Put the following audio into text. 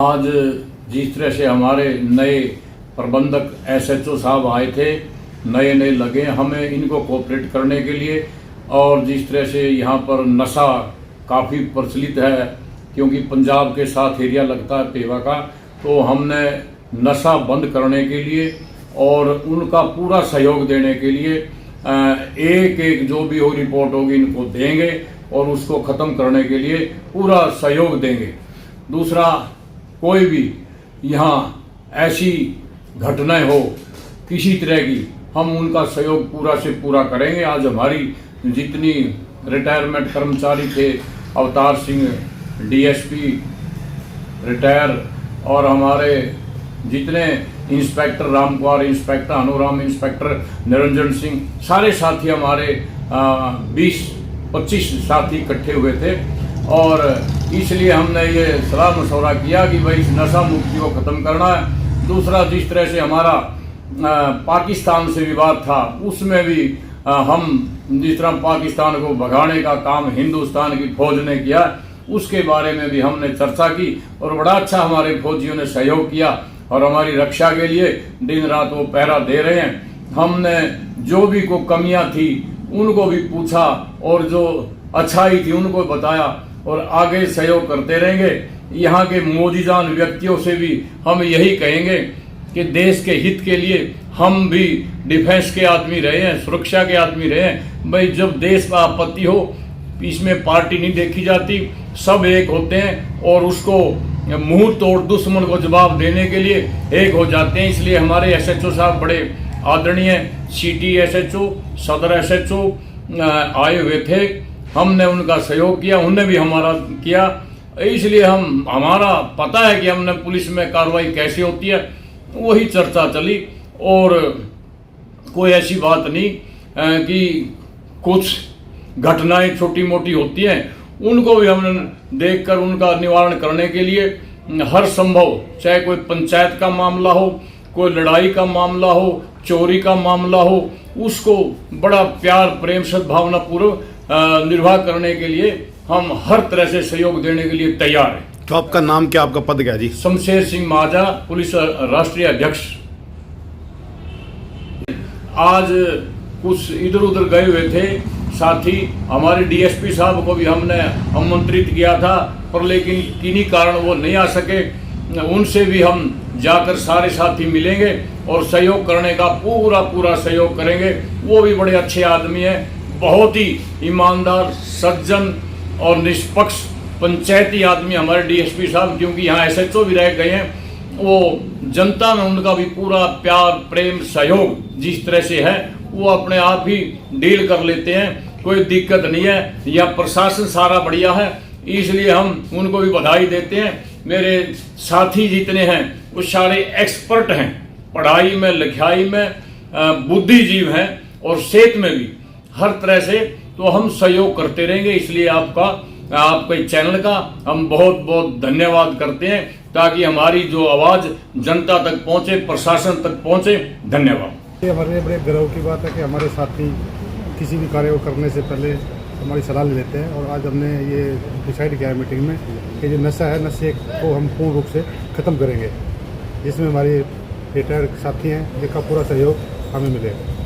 आज जिस तरह से हमारे नए प्रबंधक एसएचओ साहब आए थे, नए लगे हमें इनको कोऑपरेट करने के लिए। और जिस तरह से यहाँ पर नशा काफ़ी प्रचलित है, क्योंकि पंजाब के साथ एरिया लगता है पेवा का, तो हमने नशा बंद करने के लिए और उनका पूरा सहयोग देने के लिए एक एक जो भी हो रिपोर्ट होगी इनको देंगे और उसको ख़त्म करने के लिए पूरा सहयोग देंगे। दूसरा, कोई भी यहाँ ऐसी घटनाएं हो किसी तरह की, हम उनका सहयोग पूरा से पूरा करेंगे। आज हमारी जितनी रिटायरमेंट कर्मचारी थे, अवतार सिंह डीएसपी रिटायर, और हमारे जितने inspector Ramkumar inspector, Anuram inspector, Niranjan Singh, सारे साथी हमारे 20-25 साथी इकट्ठे हुए थे। और इसलिए हमने ये सलाह मशवरा किया कि भाई इस नशा मुक्ति को ख़त्म करना है। दूसरा, जिस तरह से हमारा पाकिस्तान से विवाद था, उसमें भी हम जिस तरह पाकिस्तान को भगाने का काम हिंदुस्तान की फौज ने किया, उसके बारे में भी हमने चर्चा की और बड़ा अच्छा हमारे फौजियों ने सहयोग किया और हमारी रक्षा के लिए दिन रात वो पहरा दे रहे हैं। हमने जो भी को कमियां थी उनको भी पूछा और जो अच्छाई थी उनको बताया और आगे सहयोग करते रहेंगे। यहाँ के मौजूदान व्यक्तियों से भी हम यही कहेंगे कि देश के हित के लिए हम भी डिफेंस के आदमी रहे हैं, सुरक्षा के आदमी रहे हैं। भाई जब देश का आपत्ति हो, इसमें पार्टी नहीं देखी जाती, सब एक होते हैं और उसको मुंह तोड़ दुश्मन को जवाब देने के लिए एक हो जाते हैं। इसलिए हमारे एसएचओ साहब बड़े आदरणीय सिटी एसएचओ, सदर एसएचओ आए हुए थे, हमने उनका सहयोग किया, उन्होंने भी हमारा किया। इसलिए हमारा पता है कि हमने पुलिस में कार्रवाई कैसे होती है, वही चर्चा चली और कोई ऐसी बात नहीं कि कुछ घटनाएं छोटी मोटी होती हैं, उनको भी हमने देखकर उनका निवारण करने के लिए हर संभव, चाहे कोई पंचायत का मामला हो, कोई लड़ाई का मामला हो, चोरी का मामला हो, उसको बड़ा प्यार प्रेम सद्भावना पूर्वक निर्वाह करने के लिए हम हर तरह से सहयोग देने के लिए तैयार हैं। तो आपका नाम क्या, आपका पद क्या जी? शमशेर सिंह महाजा, पुलिस राष्ट्रीय अध्यक्ष। आज कुछ इधर उधर गए हुए थे साथी, हमारे डीएसपी साहब को भी हमने आमंत्रित किया था, पर लेकिन किन्हीं कारण वो नहीं आ सके। उनसे भी हम जाकर सारे साथी मिलेंगे और सहयोग करने का पूरा सहयोग करेंगे। वो भी बड़े अच्छे आदमी हैं, बहुत ही ईमानदार, सज्जन और निष्पक्ष पंचायती आदमी हमारे डीएसपी साहब, क्योंकि यहाँ एसएचओ भी रह गए हैं। वो जनता में उनका भी पूरा प्यार प्रेम सहयोग जिस तरह से है वो अपने आप ही डील कर लेते हैं, कोई दिक्कत नहीं है। यहाँ प्रशासन सारा बढ़िया है, इसलिए हम उनको भी बधाई देते हैं। मेरे साथी जितने हैं वो सारे एक्सपर्ट हैं, पढ़ाई में, लिखाई में, बुद्धिजीव हैं और सेहत में भी हर तरह से, तो हम सहयोग करते रहेंगे। इसलिए आपके चैनल का हम बहुत धन्यवाद करते हैं, ताकि हमारी जो आवाज़ जनता तक पहुंचे, प्रशासन तक पहुंचे। धन्यवाद। ये हमारे लिए बड़े गर्व की बात है कि हमारे साथी किसी भी कार्य को करने से पहले हमारी सलाह ले लेते हैं। और आज हमने ये डिसाइड किया है मीटिंग में कि जो नशा है, नशे को हम पूर्ण रूप से ख़त्म करेंगे, जिसमें हमारे रिटायर्ड साथी हैं, जिनका पूरा सहयोग हमें मिलेगा।